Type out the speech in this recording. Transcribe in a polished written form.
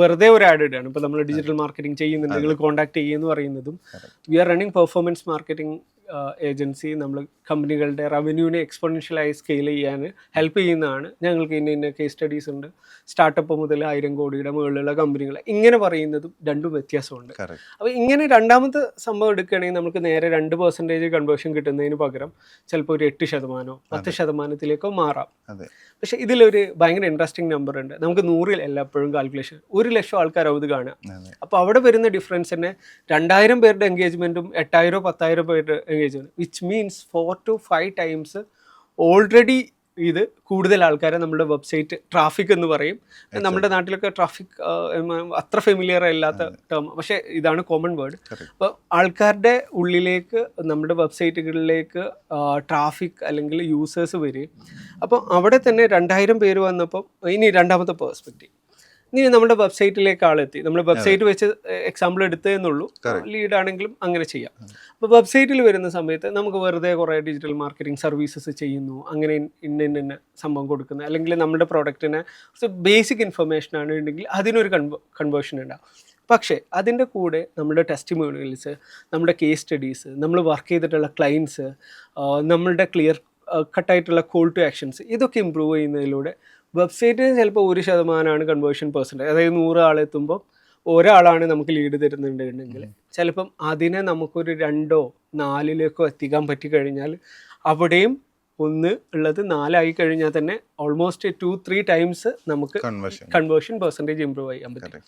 വെറുതെ ഒരു ആഡ് ഇടുകയാണ്. ഇപ്പോൾ നമ്മൾ ഡിജിറ്റൽ മാർക്കറ്റിംഗ് ചെയ്യുന്നുണ്ട്, നിങ്ങൾ കോൺടാക്ട് ചെയ്യുമെന്ന് പറയുന്നതും we are running performance marketing agency. നമ്മൾ കമ്പനികളുടെ റവന്യൂവിനെ എക്സ്പോണൻഷ്യലായി സ്കെയിൽ ചെയ്യാൻ ഹെൽപ്പ് ചെയ്യുന്നതാണ്. ഞങ്ങൾക്ക് ഇന്ന കേസ് സ്റ്റഡീസ് ഉണ്ട്, സ്റ്റാർട്ടപ്പ് മുതൽ 1000 കോടിയുടെ മുകളിലുള്ള കമ്പനികൾ, ഇങ്ങനെ പറയുന്നതും രണ്ടും വ്യത്യാസമുണ്ട്. അപ്പോൾ ഇങ്ങനെ രണ്ടാമത്തെ സംഭവം എടുക്കുകയാണെങ്കിൽ നമുക്ക് നേരെ 2% കൺവേർഷൻ കിട്ടുന്നതിന് പകരം ചിലപ്പോൾ ഒരു 8%, 10%-ത്തിലേക്കോ മാറാം. പക്ഷേ ഇതിലൊരു ഭയങ്കര ഇൻട്രസ്റ്റിംഗ് നമ്പർ ഉണ്ട്. നമുക്ക് 100-ൽ എല്ലായ്പ്പോഴും കാൽക്കുലേഷൻ 1,00,000 ആൾക്കാർ അത് കാണുക. അപ്പോൾ അവിടെ വരുന്ന ഡിഫറൻസ് തന്നെ 2000 പേരുടെ എൻഗേജ്മെൻറ്റും 8000-10,000 പേരുടെ engagement, which means 4 to 5 times already ഇത് കൂടുതൽ ആൾക്കാരെ നമ്മുടെ വെബ്സൈറ്റ് ട്രാഫിക് എന്ന് പറയും. നമ്മുടെ നാട്ടിലൊക്കെ ട്രാഫിക് അത്ര ഫെമിലിയർ അല്ലാത്ത ടേം, പക്ഷേ ഇതാണ് കോമൺ വേർഡ്. അപ്പോൾ ആൾക്കാരുടെ ഉള്ളിലേക്ക് നമ്മുടെ വെബ്സൈറ്റുകളിലേക്ക് ട്രാഫിക് അല്ലെങ്കിൽ യൂസേഴ്സ് വരികയും, അപ്പോൾ അവിടെ തന്നെ 2000 പേര് വന്നപ്പോൾ ഇനി രണ്ടാമത്തെ പേഴ്സ്പെക്റ്റീവ്, ഇനി നമ്മുടെ വെബ്സൈറ്റിലേക്ക് ആളെത്തി, നമ്മൾ വെബ്സൈറ്റ് വെച്ച് എക്സാമ്പിൾ എടുത്തതെന്നുള്ളൂ, ലീഡാണെങ്കിലും അങ്ങനെ ചെയ്യാം. അപ്പോൾ വെബ്സൈറ്റിൽ വരുന്ന സമയത്ത് നമുക്ക് വെറുതെ കുറേ ഡിജിറ്റൽ മാർക്കറ്റിംഗ് സർവീസസ് ചെയ്യുന്നു, അങ്ങനെ ഇന്ന സംഭവം കൊടുക്കുന്നു, അല്ലെങ്കിൽ നമ്മുടെ പ്രോഡക്റ്റിനെ ബേസിക് ഇൻഫർമേഷനാണ് ഉണ്ടെങ്കിൽ അതിനൊരു കൺവേർഷൻ ഉണ്ടാവും. പക്ഷേ അതിൻ്റെ കൂടെ നമ്മുടെ ടെസ്റ്റിമോണിയൽസ്, നമ്മുടെ കേസ് സ്റ്റഡീസ്, നമ്മൾ വർക്ക് ചെയ്തിട്ടുള്ള ക്ലയൻസ്, നമ്മളുടെ ക്ലിയർ കട്ടായിട്ടുള്ള കോൾ ടു ആക്ഷൻസ്, ഇതൊക്കെ ഇമ്പ്രൂവ് ചെയ്യുന്നതിലൂടെ വെബ്സൈറ്റിന് ചിലപ്പോൾ 1% കൺവേർഷൻ പെർസെൻറ്റേജ്, അതായത് 100 ആളെത്തുമ്പോൾ ഒരാളാണ് നമുക്ക് ലീഡ് തരുന്നുണ്ടെങ്കിൽ ചിലപ്പം അതിനെ നമുക്കൊരു 2-4 എത്തിക്കാൻ പറ്റിക്കഴിഞ്ഞാൽ അവിടെയും 1 ഉള്ളത് 4 കഴിഞ്ഞാൽ തന്നെ ഓൾമോസ്റ്റ് 2-3 times നമുക്ക് കൺവേർഷൻ പെർസെൻറ്റേജ് ഇമ്പ്രൂവ് ചെയ്യാൻ പറ്റും.